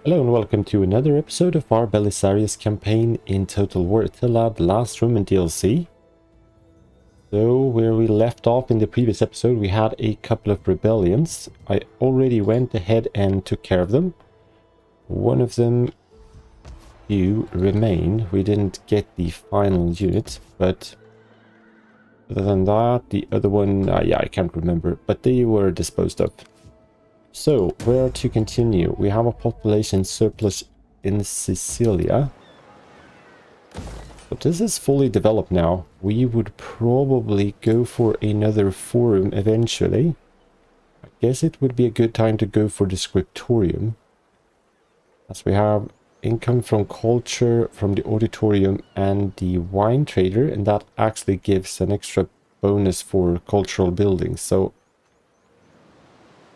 Hello and welcome to another episode of our Belisarius campaign in Total War Attila, the last room in DLC. So, where we left off in the previous episode, we had a couple of rebellions. I already went ahead and took care of them. One of them do remain. We didn't get the final unit, but other than that, the other one, yeah, I can't remember, but they were disposed of. So, where to continue? We have a population surplus in Sicilia. But this is fully developed now. We would probably go for another forum eventually. I guess it would be a good time to go for the scriptorium, as we have income from culture, from the auditorium and the wine trader, and that actually gives an extra bonus for cultural buildings. So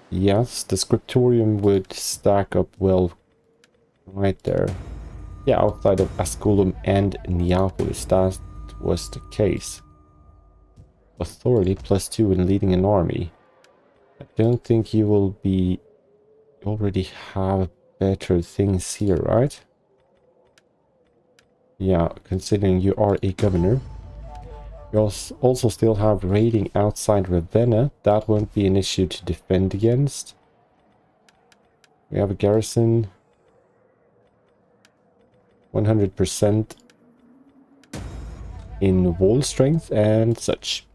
yes, the scriptorium would stack up well right there. Yeah, outside of Asculum and Neapolis, that was the case. Authority +2 in leading an army. I don't think you will be... You already have better things here, right? Yeah, considering you are a governor. You also still have raiding outside Ravenna. That won't be an issue to defend against. We have a garrison. 100% in wall strength and such.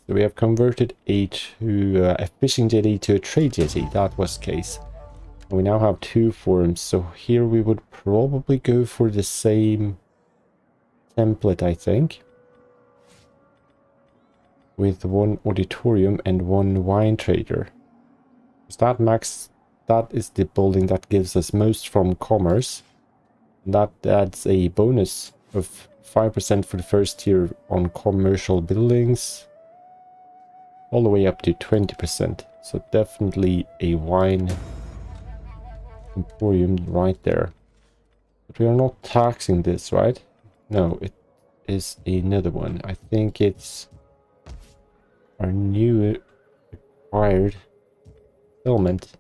So we have converted a fishing jetty to a trade jetty. That was the case. And we now have 2 forums. So here we would probably go for the same template, I think. With 1 auditorium and 1 wine trader. That is the building that gives us most from commerce. That adds a bonus of 5% for the first tier on commercial buildings, all the way up to 20%. So definitely a wine emporium right there. But we are not taxing this, right? No, it is another one. I think it's our new acquired settlement.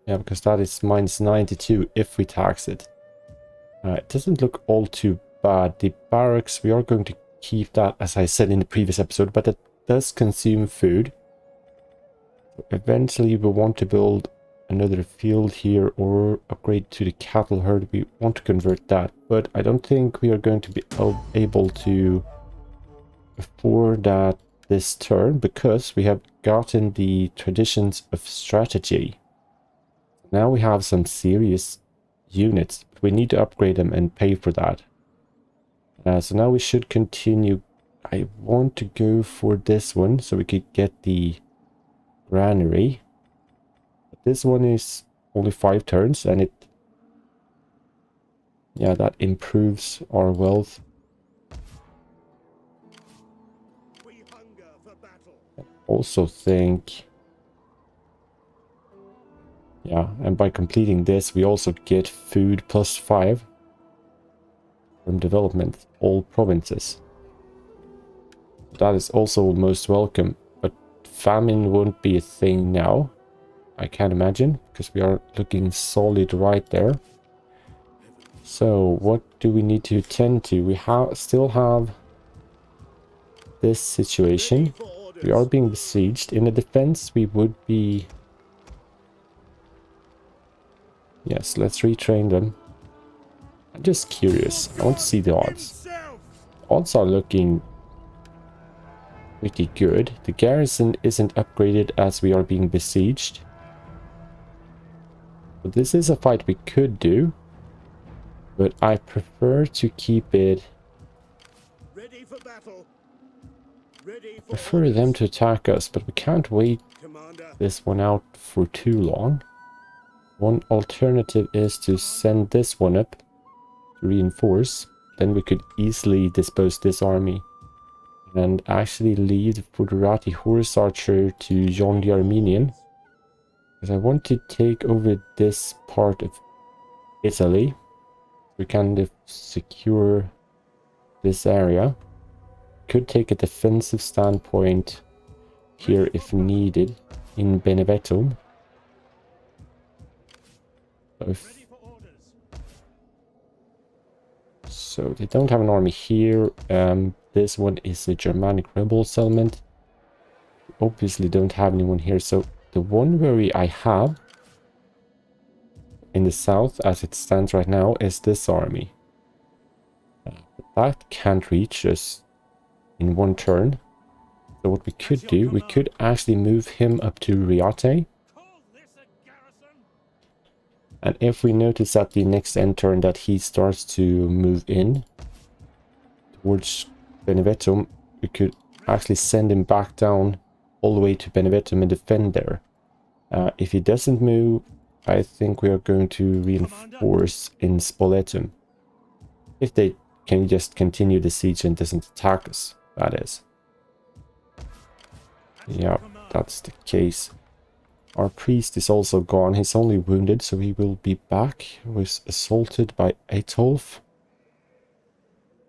Yeah, because that is -92 if we tax it. It doesn't look all too bad. The barracks, we are going to keep that, as I said in the previous episode, but it does consume food. Eventually we want to build another field here or upgrade to the cattle herd. We want to convert that, but I don't think we are going to be able to afford that this turn because we have gotten the traditions of strategy. Now we have some serious units, but we need to upgrade them and pay for that. So now we should continue. I want to go for this one so we could get the granary. But this one is only 5 turns and yeah, that improves our wealth. We hunger for battle. I also think... Yeah, and by completing this, we also get food +5 from development, all provinces. That is also most welcome, but famine won't be a thing now, I can't imagine, because we are looking solid right there. So, what do we need to attend to? We still have this situation. We are being besieged. In the defense, we would be... Yes, let's retrain them. I'm just curious. I want to see the odds. Odds are looking pretty good. The garrison isn't upgraded as we are being besieged. But this is a fight we could do. But I prefer to keep it... Ready for battle. Ready for prefer them to attack us, but we can't wait this one out for too long. One alternative is to send this one up to reinforce. Then we could easily dispose this army. And actually leave the Fudurati Horse Archer to John the Armenian. Because I want to take over this part of Italy. We can secure this area. Could take a defensive standpoint here if needed in Beneventum. So they don't have an army here. This one is a Germanic rebel settlement. Obviously don't have anyone here. So the one worry I have in the south as it stands right now is this army. That can't reach us in one turn. So what we could do, we could actually move him up to Riate. And if we notice at the next end turn that he starts to move in towards Beneventum, we could actually send him back down all the way to Beneventum and defend there. If he doesn't move, I think we are going to reinforce in Spoletum. If they can just continue the siege and doesn't attack us, that is. Yeah, that's the case. Our priest is also gone. He's only wounded, so he will be back. He was assaulted by Aetolf.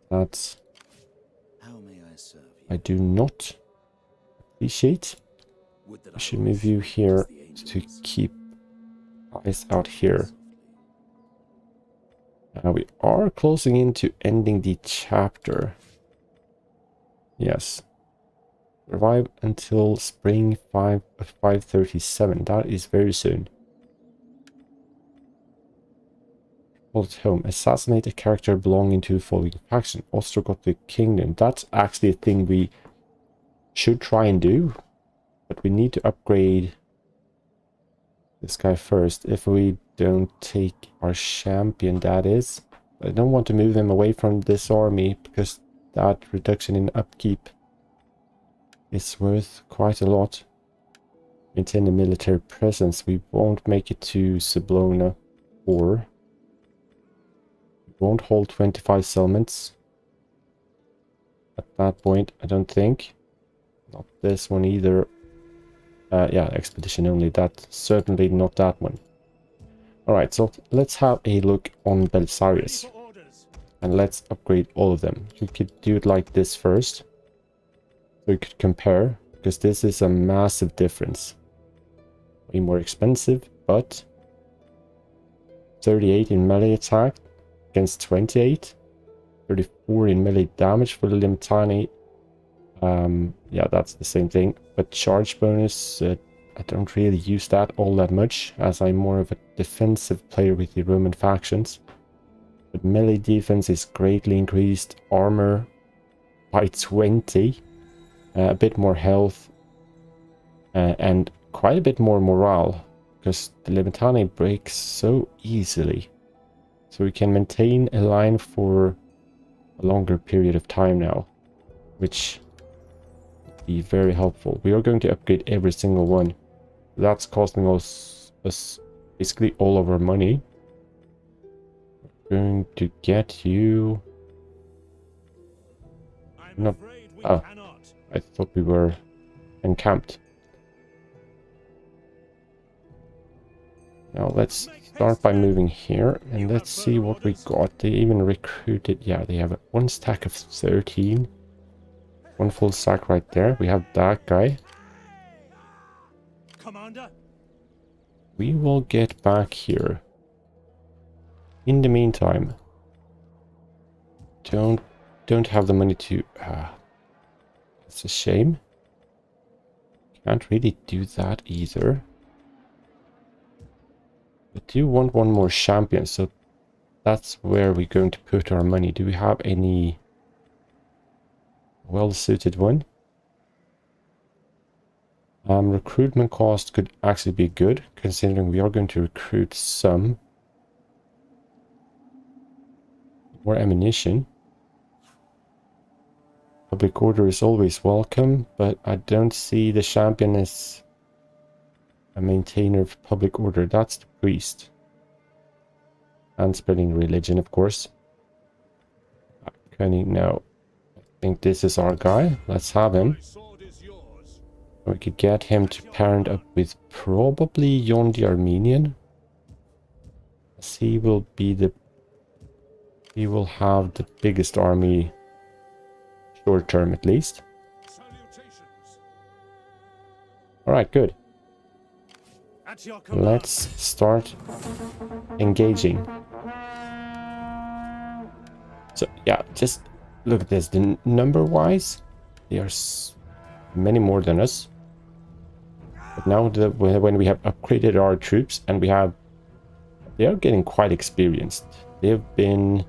That's... I do not appreciate. I should move you here to keep eyes out here. We are closing in to ending the chapter. Yes. Survive until spring 537. That is very soon. Hold home. Assassinate a character belonging to the following faction. Ostrogothic Kingdom. That's actually a thing we should try and do. But we need to upgrade this guy first. If we don't take our champion, that is. I don't want to move him away from this army because that reduction in upkeep is worth quite a lot. Maintain a military presence. We won't make it to Sablona, or we won't hold 25 settlements at that point, I don't think. Not this one either. Yeah, expedition only. That certainly not that one. Alright, so let's have a look on Belisarius. And let's upgrade all of them. We could do it like this first. So we could compare, because this is a massive difference. Way more expensive, but 38 in melee attack against 28. 34 in melee damage for the Limitani. Yeah, that's the same thing. But charge bonus, I don't really use that all that much, as I'm more of a defensive player with the Roman factions. But melee defense is greatly increased. Armor by 20. A bit more health. And quite a bit more morale. Because the Limitani breaks so easily. So we can maintain a line for a longer period of time now. Which would be very helpful. We are going to upgrade every single one. That's costing us basically all of our money. We're going to get you... No. Oh, I thought we were encamped. Now let's start by moving here and let's see what we got. They even recruited, yeah, they have one stack of 13. One full stack right there. We have that guy. Commander. We will get back here. In the meantime, don't have the money to... It's a shame. Can't really do that either. I do want one more champion, so that's where we're going to put our money. Do we have any well-suited one? Recruitment cost could actually be good, considering we are going to recruit some. More ammunition. Public order is always welcome, but I don't see the champion as a maintainer of public order. That's the priest. And spreading religion, of course. No. I think this is our guy. Let's have him. We could get him to parent up with probably Yon the Armenian. As he will be the... He will have the biggest army, short term at least. Alright, good. Let's start engaging. So yeah, just look at this. The number-wise, they are many more than us. But now when we have upgraded our troops and they are getting quite experienced. They've been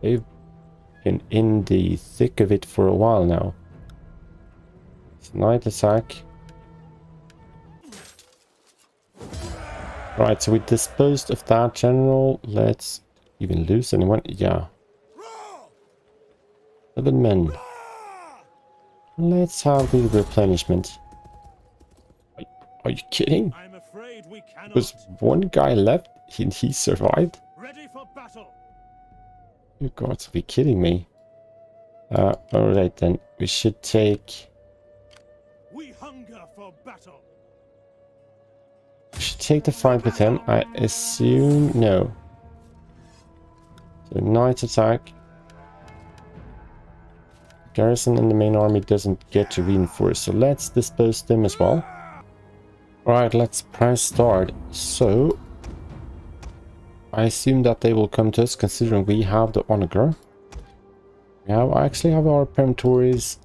in the thick of it for a while now. It's night attack. Right, so we disposed of that general. Let's even lose anyone. Yeah. 7 men. Let's have the replenishment. Are you kidding? There's one guy left and he survived? Ready for battle. You got to be kidding me. Alright then. We should take... We hunger for battle. We should take the fight with him. I assume... No. So night attack. Garrison in the main army doesn't get to reinforce. So let's dispose them as well. Alright, let's press start. So... I assume that they will come to us, considering we have the Onager. I actually have our Peremptories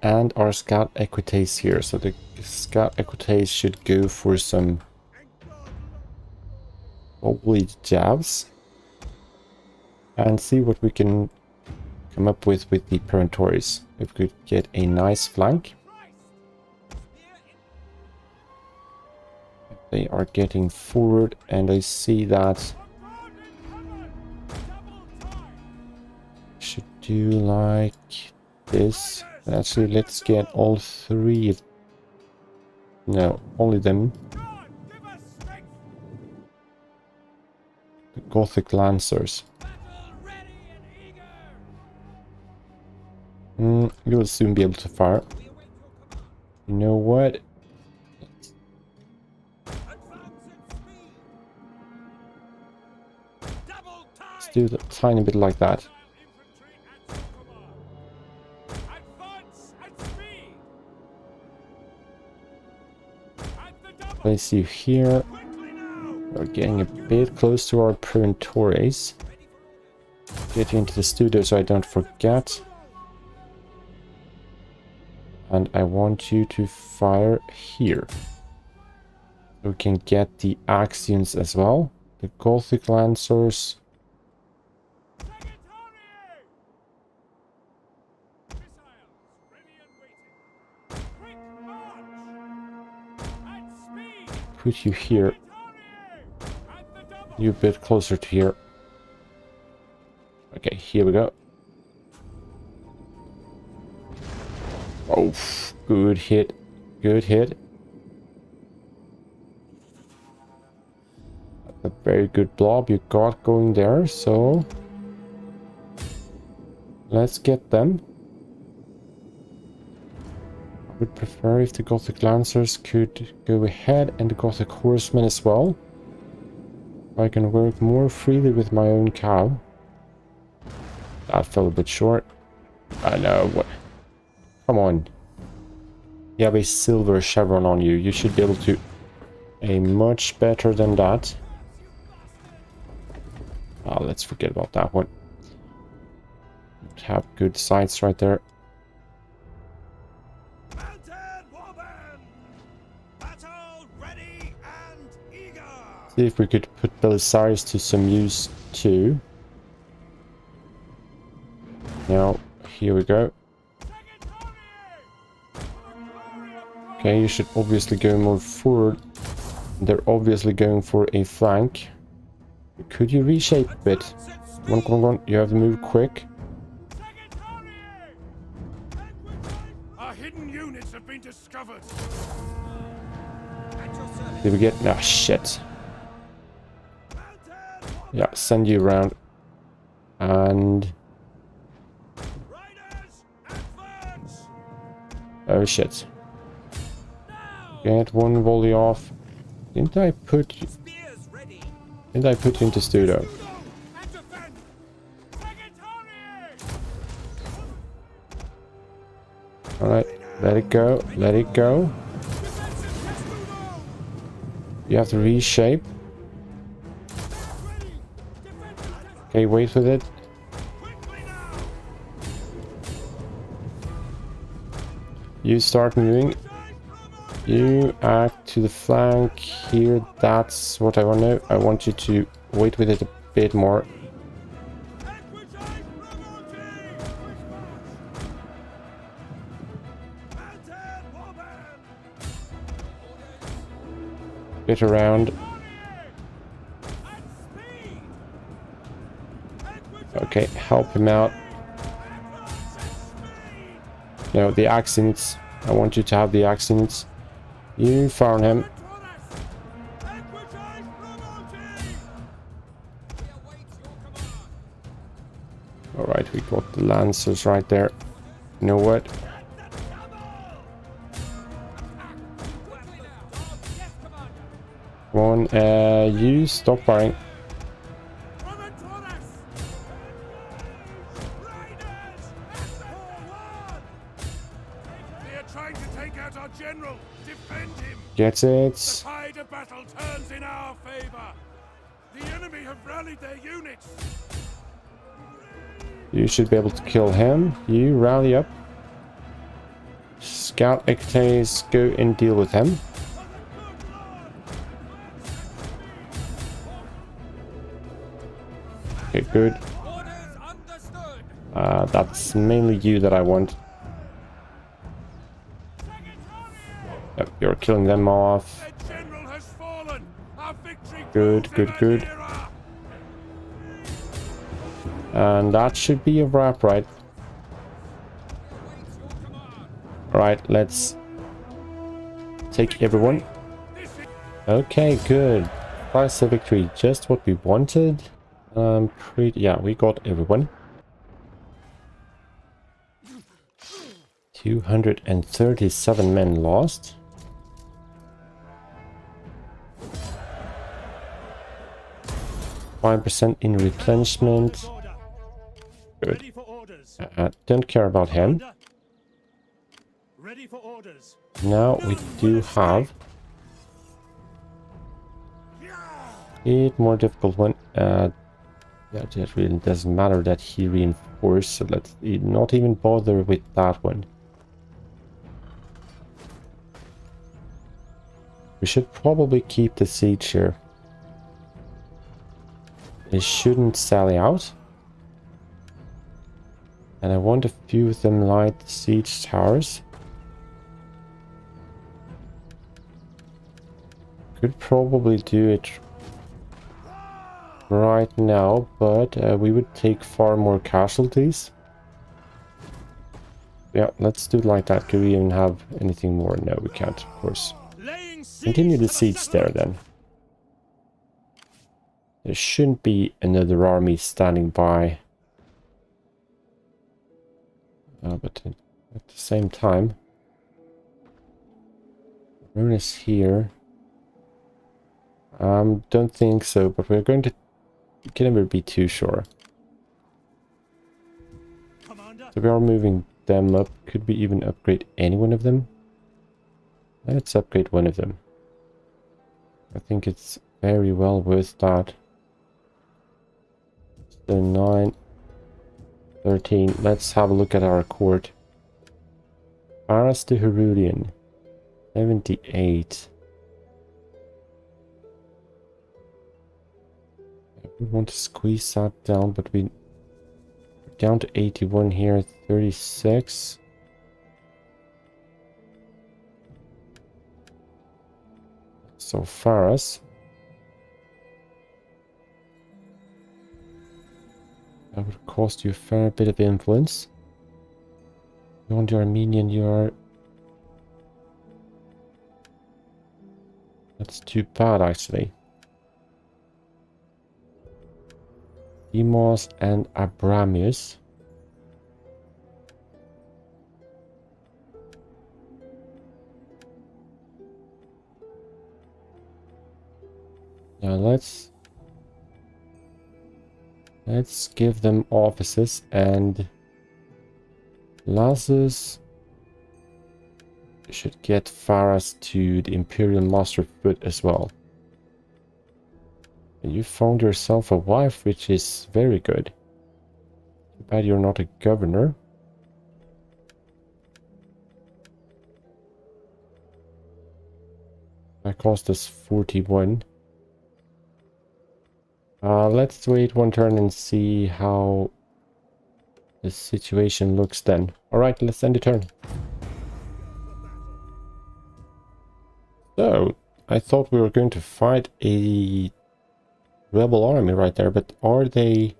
and our Scout Equites here. So the Scout Equites should go for some probably jabs. And see what we can come up with the Peremptories. If we could get a nice flank. They are getting forward and I see that... Should do like this. Actually, let's get all three. No, only them. The Gothic Lancers. You will soon be able to fire. You know what? Let's do a tiny bit like that. Place you here. We're getting a bit close to our Peremptories. Get you into the studio so I don't forget. And I want you to fire here. So we can get the Axions as well. The Gothic Lancers. Put you here. You a bit closer to here. Okay, here we go. Oh, good hit. Good hit. A very good blob you got going there, so... Let's get them. I would prefer if the Gothic Lancers could go ahead and the Gothic Horsemen as well. I can work more freely with my own cow. That fell a bit short. I know. What? Come on. You have a silver chevron on you. You should be able to... A much better than that. Let's forget about that one. Have good sights right there. See if we could put Belisarius to some use too. Now, here we go. Okay, you should obviously go more forward. They're obviously going for a flank. Could you reshape a bit? Come on, come on, come on. You have to move quick. Our hidden units have been discovered. Did we get... Ah, shit. Yeah, send you around. And... Oh shit. Get one volley off. Didn't I put you into studio? Alright, let it go, let it go. You have to reshape. Okay, wait with it. You start moving. You act to the flank here. That's what I want to know. I want you to wait with it a bit more. Bit around. Okay, help him out. No, the accents. I want you to have the accents. You fire on him. Alright, we got the lancers right there. You know what? Come on, you stop firing. Gets it. The tide of battle turns in our favor. The enemy have rallied their units. You should be able to kill him. You rally up. Scout Ectes, go and deal with him. Okay, good. That's mainly you that I want. Yep, you're killing them off. Good, good, good. And that should be a wrap, right? Alright, let's take everyone. Okay, good. Price of victory, just what we wanted. Yeah, we got everyone. 237 men lost. %, in replenishment. Good. Don't care about him. Now we do have a more difficult one. Yeah, it really doesn't matter that he reinforced, so let's not even bother with that one. We should probably keep the siege here. They shouldn't sally out. And I want a few of them light the siege towers. Could probably do it right now, but we would take far more casualties. Yeah, let's do it like that. Could we even have anything more? No, we can't, of course. Continue the siege there then. There shouldn't be another army standing by. But at the same time, Rune is here. Don't think so, but we're going to... You can never be too sure. So we are moving them up. Could we even upgrade any one of them? Let's upgrade one of them. I think it's very well worth that. So 9, 13. Let's have a look at our court. Paras to Herulian. 78. We want to squeeze that down, but we're down to 81 here, 36. So Faras. That would cost you a fair bit of influence. You want your Armenian, you are... That's too bad, actually. Demos and Abramius. Now let's give them offices, and Lazarus should get Faras to the Imperial Master Foot as well. You found yourself a wife, which is very good. Too bad you're not a governor. That cost us 41. Let's wait one turn and see how the situation looks then. Alright, let's end the turn. So, I thought we were going to fight a rebel army right there, but are they...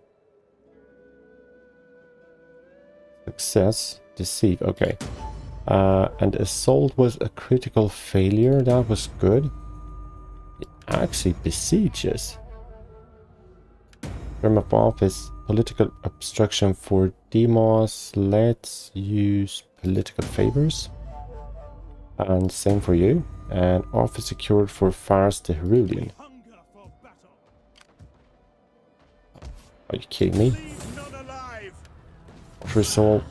Success, deceive, okay. And assault was a critical failure, that was good. It actually besieges. Term of office, political obstruction for demos. Let's use political favors. And same for you. And office secured for Faris the Herulian. Are you kidding me? Result.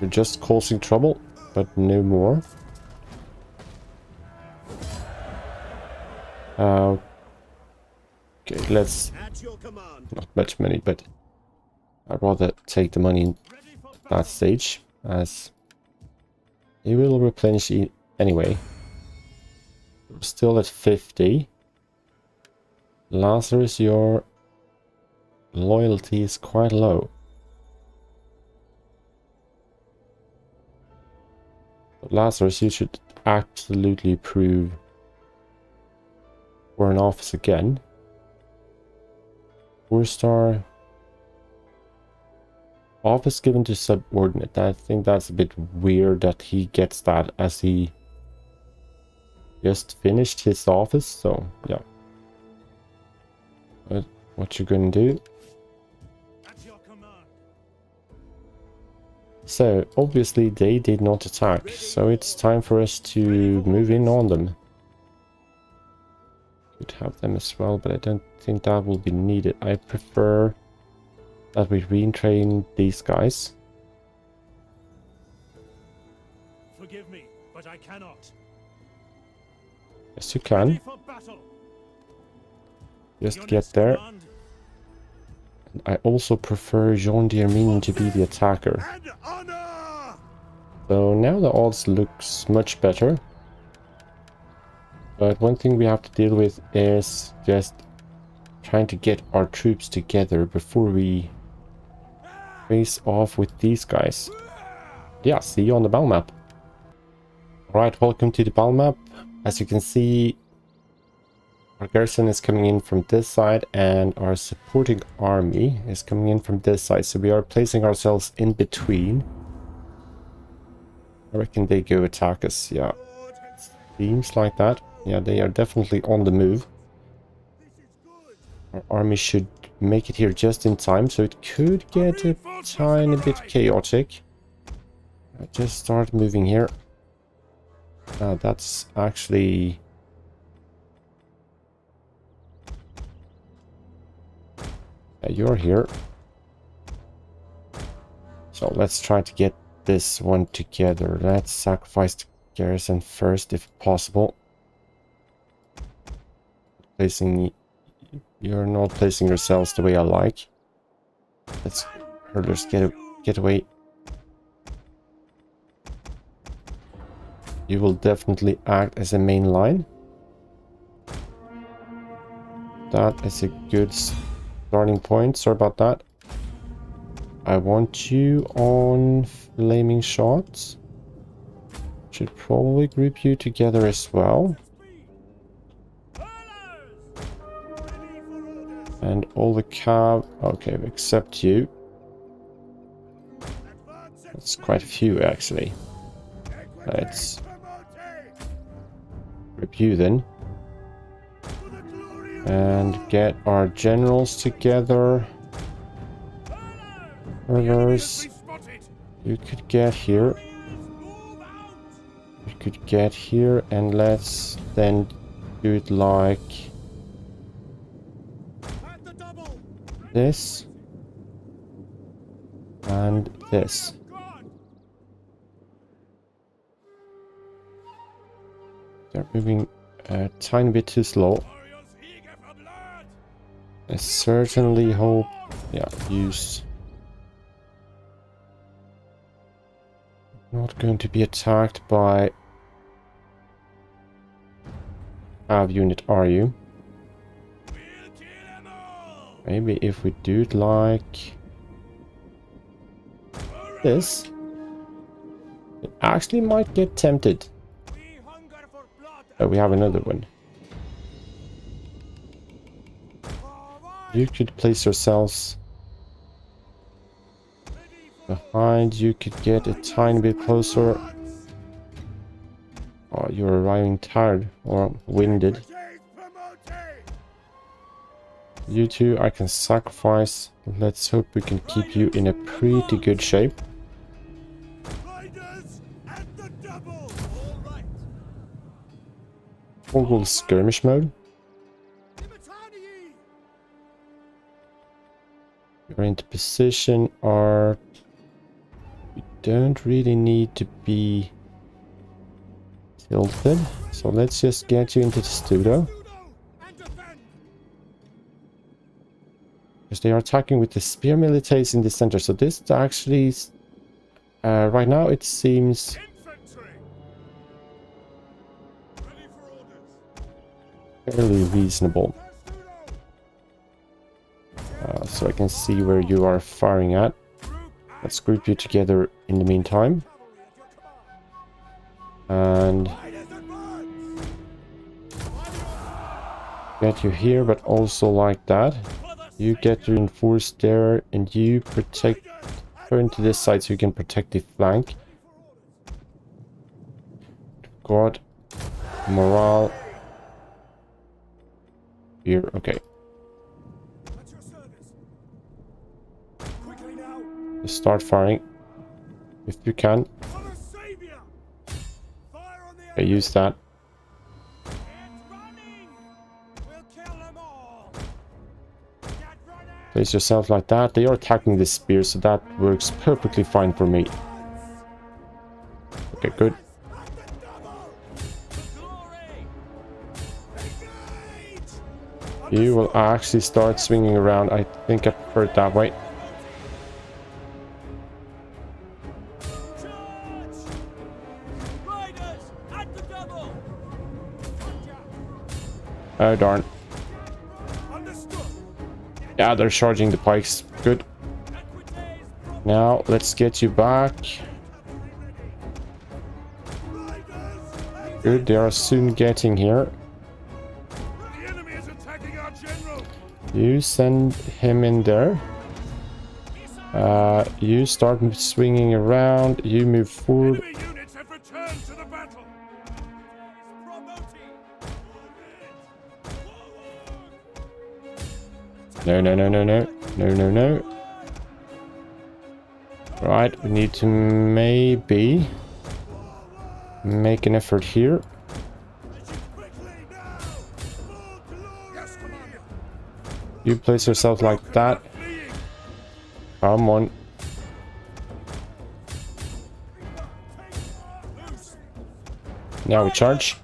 You're just causing trouble, but no more. Okay, let's... Not much money, but I'd rather take the money in that stage, as it will replenish anyway. We're still at 50. Lazarus, your loyalty is quite low. Lazarus, you should absolutely prove for an office again. 4-star office given to subordinate. I think that's a bit weird that he gets that as he just finished his office. So yeah, but what you gonna do? So obviously they did not attack, so it's time for us to move in on them. Could have them as well, but I don't think that will be needed. I prefer that we retrain these guys. Forgive me, but I cannot. Yes, you can. Just get there. And I also prefer Jean d'Arminian to be the attacker. So now the odds looks much better. But one thing we have to deal with is just trying to get our troops together before we face off with these guys. Yeah, see you on the battle map. Alright, welcome to the battle map. As you can see, our garrison is coming in from this side and our supporting army is coming in from this side. So we are placing ourselves in between. I reckon they go attack us, yeah. Seems like that. Yeah, they are definitely on the move. Our army should make it here just in time, so it could get a tiny bit chaotic. I just start moving here. That's actually... you're here. So let's try to get this one together. Let's sacrifice the garrison first if possible. You're not placing yourselves the way I like. Let's herders get away. You will definitely act as a main line. That is a good starting point. Sorry about that. I want you on flaming shots. Should probably group you together as well. And all the cav... Okay, except you. That's quite a few, actually. Let's group you then. And get our generals together. Rivers. You could get here. You could get here, and let's then do it like this and this. They're moving a tiny bit too slow. I certainly hope... Yeah, use... Not going to be attacked by... Av unit, are you? Maybe if we do it like... this... It actually might get tempted. Oh, we have another one. You could place yourselves behind. You could get a tiny bit closer. Oh, you're arriving tired or winded. You two, I can sacrifice. Let's hope we can keep you in a pretty good shape. Toggle skirmish mode. You're into position, or you don't really need to be tilted. So let's just get you into the studio. Because they are attacking with the spear militates in the center. So this actually, right now it seems fairly reasonable. So I can see where you are firing at. Let's group you together in the meantime. And get you here, but also like that. You get reinforced there, and you protect... Turn to this side so you can protect the flank. God. Morale. Here, okay. Start firing if you can. Okay, use that. Place yourself like that. They are attacking the spear, so that works perfectly fine for me. Okay, good. You will actually start swinging around. I think I prefer it that way. Oh, darn. Yeah, they're charging the pikes. Good. Now, let's get you back. Good, they are soon getting here. You send him in there. You start swinging around. You move forward. No, no, no, no, no. No, no, no. Right, we need to maybe make an effort here. You place yourself like that. Come on. Now we charge.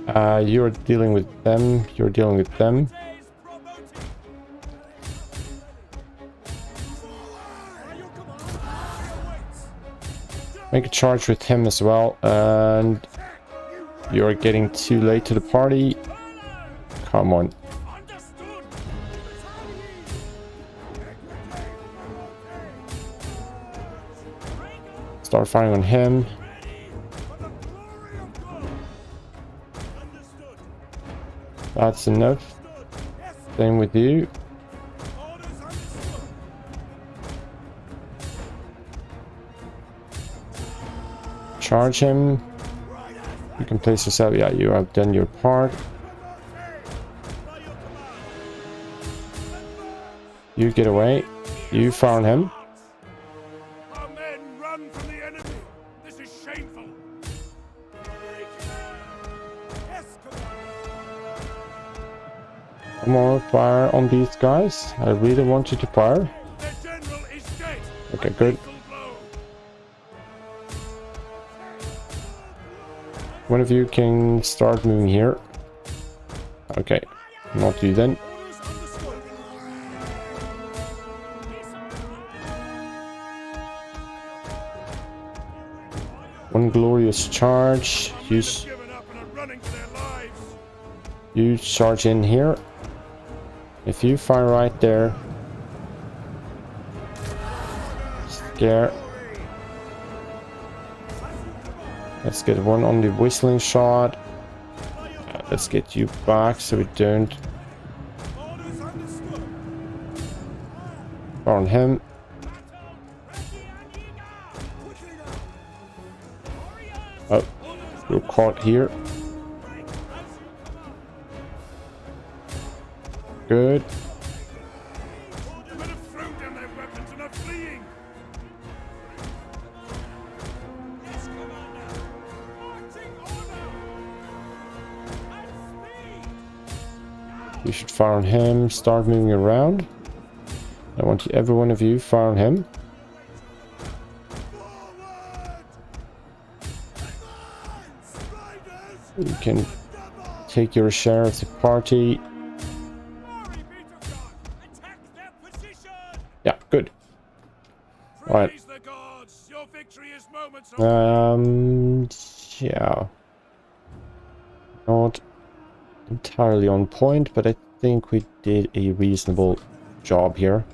You're dealing with them. You're dealing with them. Make a charge with him as well, and you're getting too late to the party. Come on. Start firing on him. That's enough. Same with you. Charge him. You can place yourself. Yeah, you have done your part. You get away. You found him. Our men run from the enemy. This is shameful. Come on, fire on these guys. I really want you to fire. Their general is dead. Okay, good. One of you can start moving here. Okay. Not you then. One glorious charge. You charge in here. If you fire right there. Scare. Let's get one on the whistling shot. Let's get you back so we don't on him. Oh, you're caught here. Good. You should fire on him. Start moving around. I want every one of you fire on him. You can take your share of the party. Yeah, good. All right. Yeah. Not entirely on point, but I think we did a reasonable job here.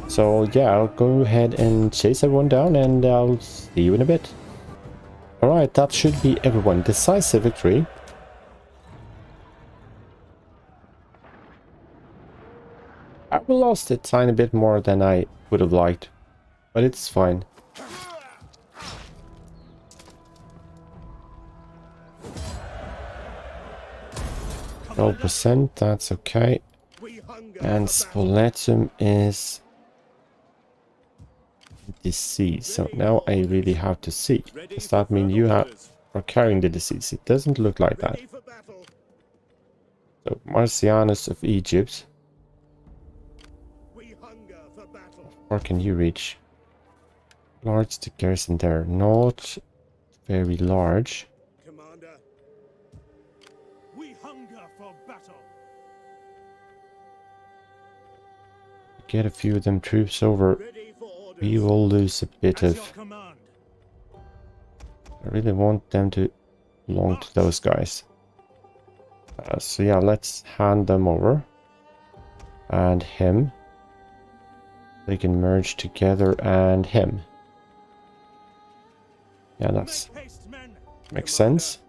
So yeah, I'll go ahead and chase everyone down, and I'll see you in a bit. Alright, that should be everyone. Decisive victory. I lost a tiny bit more than I would have liked, but it's fine. %, that's okay. And Spoletum is disease. So now I really have to see. Does that mean you are carrying the disease? It doesn't look like that. So Marcianus of Egypt. Or can you reach? Large the garrison there. Not very large. Get a few of them troops over. We will lose a bit of... I really want them to belong to those guys. So yeah, let's hand them over. And him. They can merge together, and him. Yeah, that's... makes sense.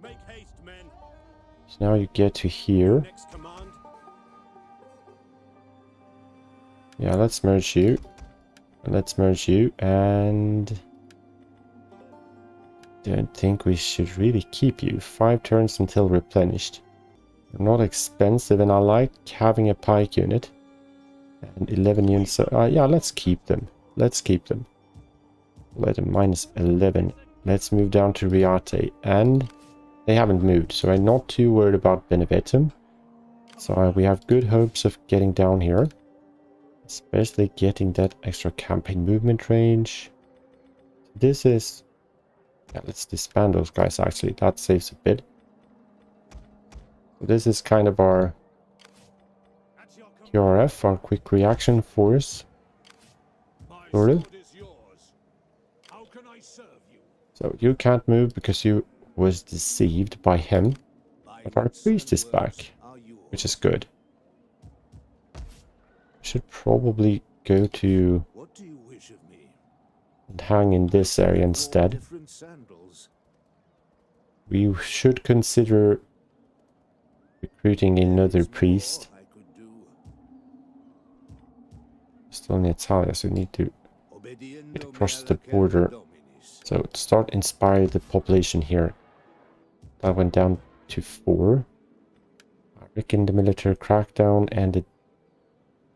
So now you get to here. Yeah, let's merge you. Let's merge you, and... don't think we should really keep you. 5 turns until replenished. They're not expensive, and I like having a pike unit. And 11 units. So, yeah, let's keep them. Let's keep them. Let them -11. Let's move down to Riate. And they haven't moved, so I'm not too worried about Benevetum. So we have good hopes of getting down here. Especially getting that extra campaign movement range. This is... yeah, let's disband those guys actually. That saves a bit. This is kind of our QRF, our quick reaction force. Sort of. So you can't move because you was deceived by him. But our priest is back, which is good. Should probably go to and hang in this area instead. We should consider recruiting another priest. Still in Attila, so we need to get across the border. So start inspire the population here. That went down to 4. I reckon the military crackdown and the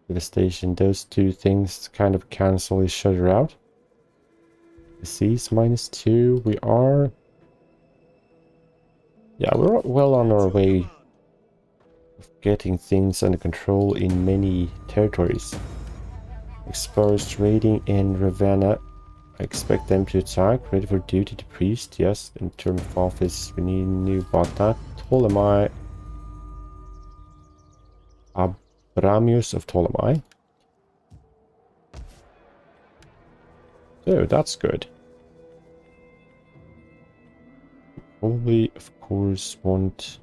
devastation, those two things kind of cancel each other out. Disease -2. We are... yeah, we're well on our way of getting things under control in many territories. Exposed raiding in Ravenna. I expect them to attack. Ready for duty, the priest. Yes, in terms of office, we knew about that. Ptolemy. Abramius of Ptolemy. So that's good. Probably, of course, want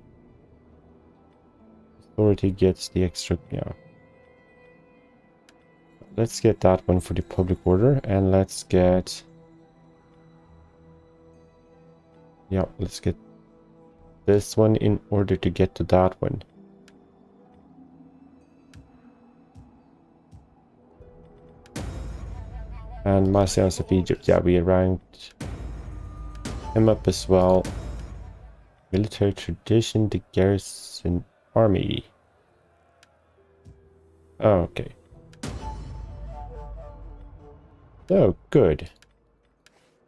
authority gets the extra. Yeah. Let's get that one for the public order, and let's get. Yeah, let's get this one in order to get to that one. And Marcians of Egypt, yeah, we ranked him up as well. Military tradition, the garrison army. Oh, okay. Oh, good.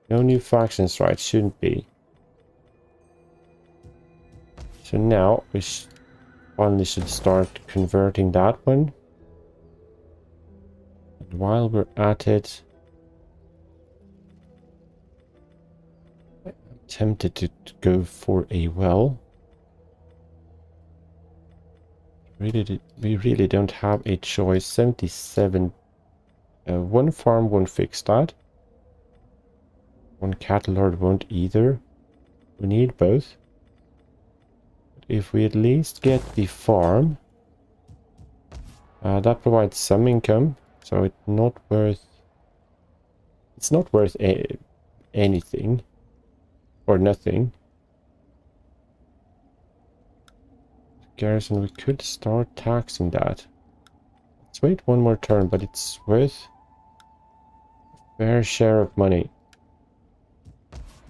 No new factions, right? Shouldn't be. So now we finally should start converting that one. And while we're at it, I'm tempted to go for a well. We really don't have a choice. 77. One farm won't fix that. One cattle herd won't either. We need both. But if we at least get the farm, that provides some income. So it's not worth. It's not worth anything or nothing. Garrison, we could start taxing that. Let's wait one more turn, but it's worth a fair share of money.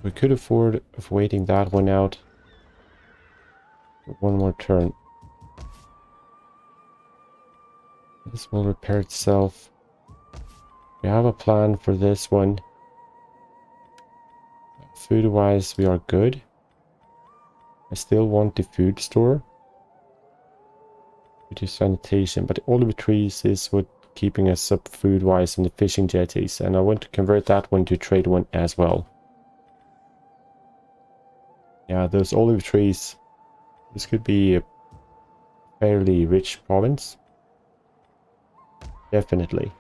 We could afford of waiting that one out for one more turn. This will repair itself. We have a plan for this one. Food-wise, we are good. I still want the food store. Due to sanitation, but the olive trees is what keeping us up food-wise in the fishing jetties, and I want to convert that one to trade one as well. Yeah, those olive trees. This could be a fairly rich province. Definitely.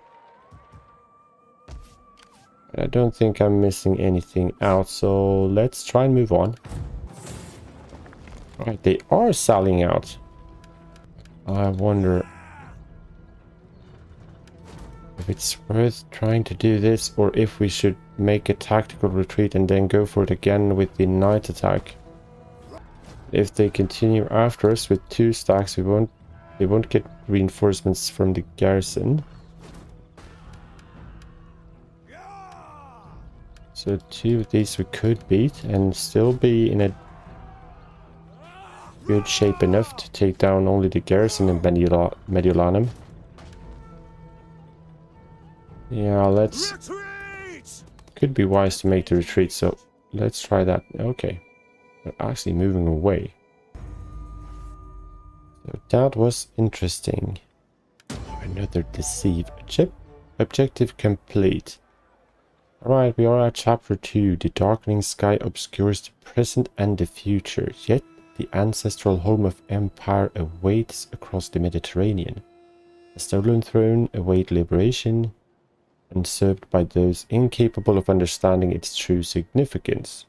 But I don't think I'm missing anything out, so let's try and move on. Alright, they are selling out. I wonder if it's worth trying to do this, or if we should make a tactical retreat and then go for it again with the night attack. If they continue after us with 2 stacks, they won't get reinforcements from the garrison. So 2 of these we could beat and still be in a good shape enough to take down only the garrison in Mediolanum. Yeah, let's... Could be wise to make the retreat, so let's try that. Okay. They're actually moving away. So that was interesting. Another deceive. Objective complete. Alright, we are at chapter 2. The darkening sky obscures the present and the future, yet the ancestral home of empire awaits across the Mediterranean. A stolen throne awaits liberation, and served by those incapable of understanding its true significance.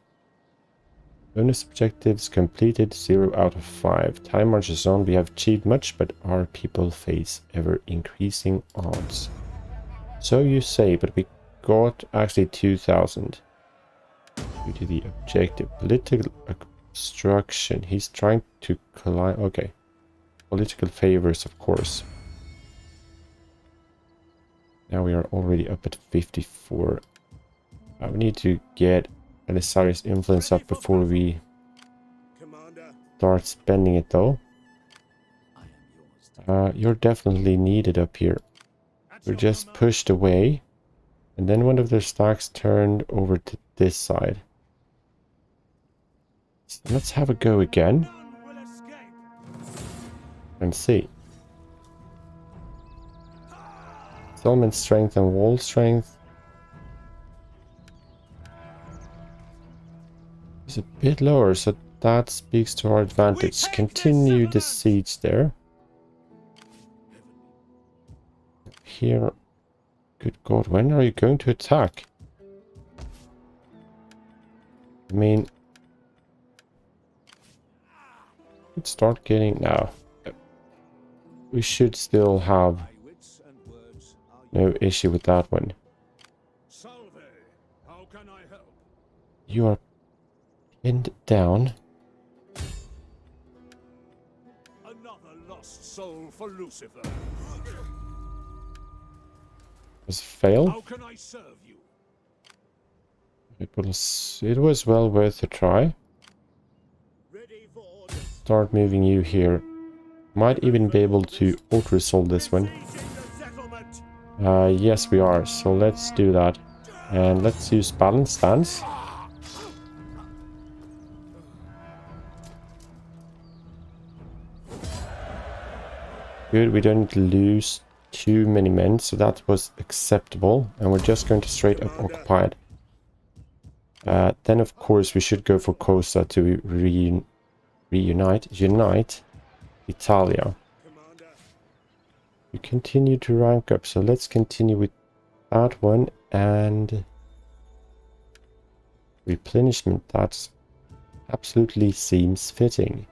Bonus objectives completed, 0 out of 5. Time marches on, we have achieved much, but our people face ever increasing odds. So you say, but we got actually 2,000. Due to the objective. Political obstruction. He's trying to collide. Okay. Political favors, of course. Now we are already up at 54. We need to get Belisarius' influence up before we start spending it, though. You're definitely needed up here. We're just pushed away. And then one of their stacks turned over to this side. So let's have a go again. And see. Settlement strength and wall strength. It's a bit lower, so that speaks to our advantage. Continue the siege there. Here. Good God, when are you going to attack? I mean, let's start getting now. We should still have no issue with that one. You are pinned down. Another lost soul for Lucifer. Was a fail. How can I serve you? It was well worth a try. Start moving you here. Might even be able to auto-resolve this one. Yes, we are. So let's do that. And let's use balance stance. Good, we don't lose too many men, so that was acceptable. And we're just going to straight up occupy it. Then of course we should go for Cosa to unite Italia. We continue to rank up, so let's continue with that one. And replenishment, that absolutely seems fitting.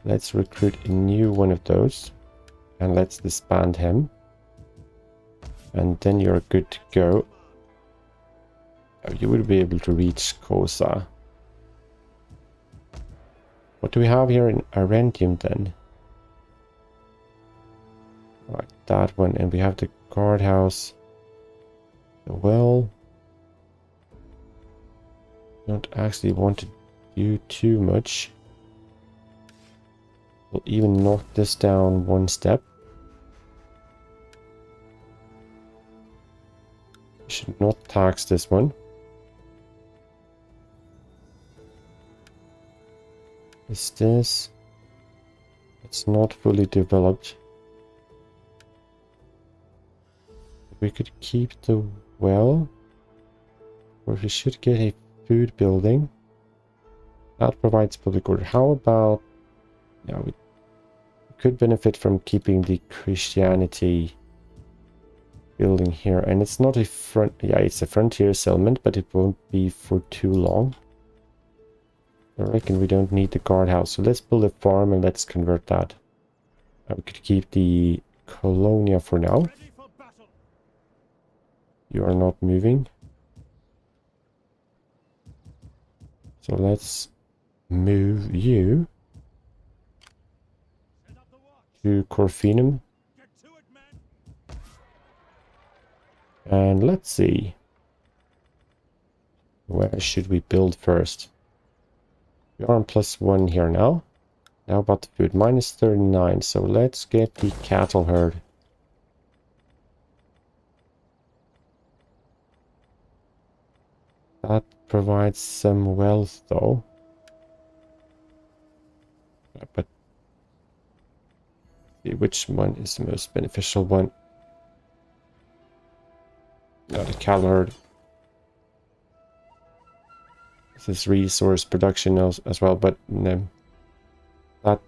Let's recruit a new one of those. And let's disband him. And then you're good to go. You will be able to reach Cosa. What do we have here in Arentium then? Right, that one. And we have the guardhouse. The well. Don't actually want to do too much. We'll even knock this down one step. We should not tax this one. Is this? It's not fully developed. We could keep the well. Or we should get a food building. That provides public order. How about... Yeah, we could benefit from keeping the Christianity building here. And it's not a front... Yeah, it's a frontier settlement, but it won't be for too long. I reckon we don't need the guardhouse. So let's build a farm and let's convert that. We could keep the Colonia for now. You are not moving. So let's move you to Corfinum. And let's see. Where should we build first? We are on +1 here now. Now about the food. -39. So let's get the cattle herd. That provides some wealth though. But which one is the most beneficial one? No, the cattle herd. This is resource production as well, but no, that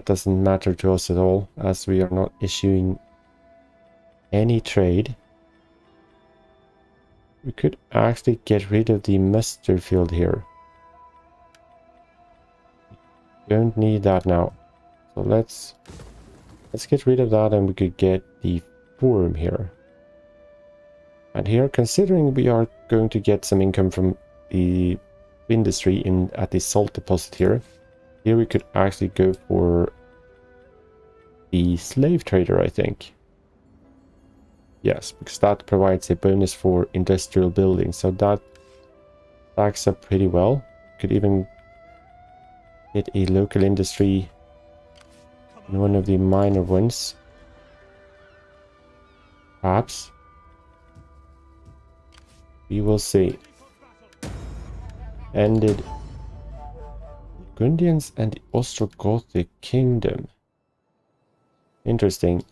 doesn't matter to us at all, as we are not issuing any trade. We could actually get rid of the muster field here. Don't need that now. So let's get rid of that, and we could get the forum here. And here, considering we are going to get some income from the industry at the salt deposit here we could actually go for the slave trader, I think. Yes, because that provides a bonus for industrial building, so that stacks up pretty well. Could even get a local industry in one of the minor ones, perhaps. We will see. Ended Burgundians and the Ostrogothic kingdom. Interesting.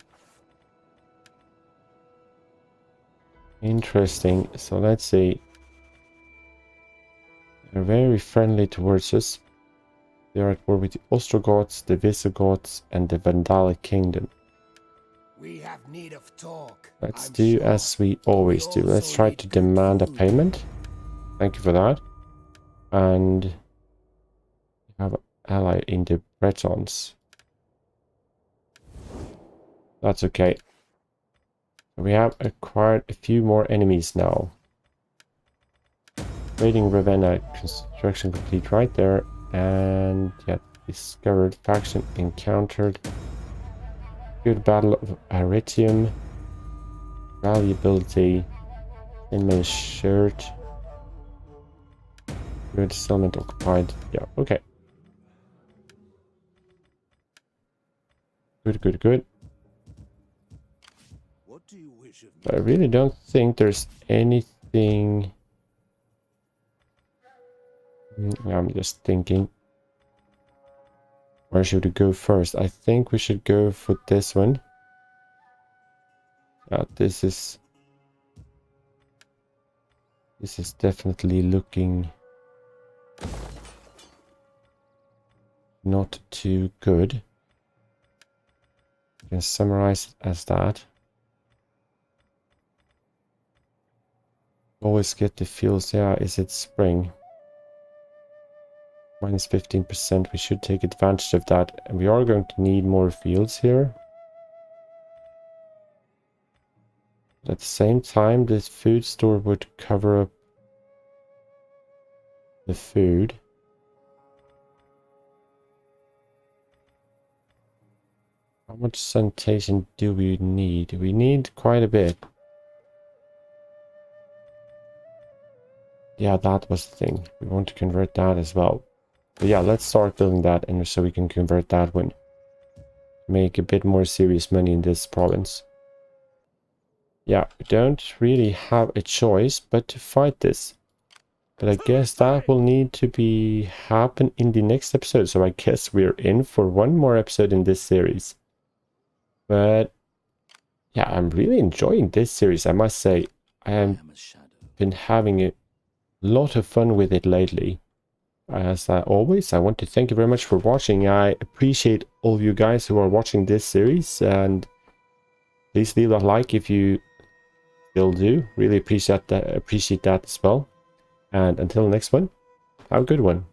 Interesting. So let's see. very friendly towards us. They are at war with the Ostrogoths, the Visigoths, and the Vandalic Kingdom. We have need of talk. Let's do as we always do. Let's try to demand a payment. Thank you for that. And we have an ally in the Bretons. That's okay. We have acquired a few more enemies now. Raiding Ravenna, construction complete right there. And yeah, discovered faction encountered. Good battle of Arretium. Valuability. Inman shirt. Good settlement occupied. Yeah, okay. Good, good, good. What do you wish of me? I really don't think there's anything. I'm just thinking. Where should we go first? I think we should go for this one. This is definitely looking not too good. You can summarize it as that. Always get the feels. Yeah, is it spring? Minus 15%. We should take advantage of that. And we are going to need more fields here. At the same time, this food store would cover up the food. How much sanitation do we need? We need quite a bit. Yeah, that was the thing. We want to convert that as well. But yeah, let's start building that, and so we can convert that one. Make a bit more serious money in this province. Yeah, we don't really have a choice but to fight this. But I guess that will need to happen in the next episode. So I guess we're in for one more episode in this series. But yeah, I'm really enjoying this series, I must say. I have been having a lot of fun with it lately. As always, I want to thank you very much for watching. I appreciate all of you guys who are watching this series. And please leave a like if you still do. Really appreciate that as well. And until the next one, have a good one.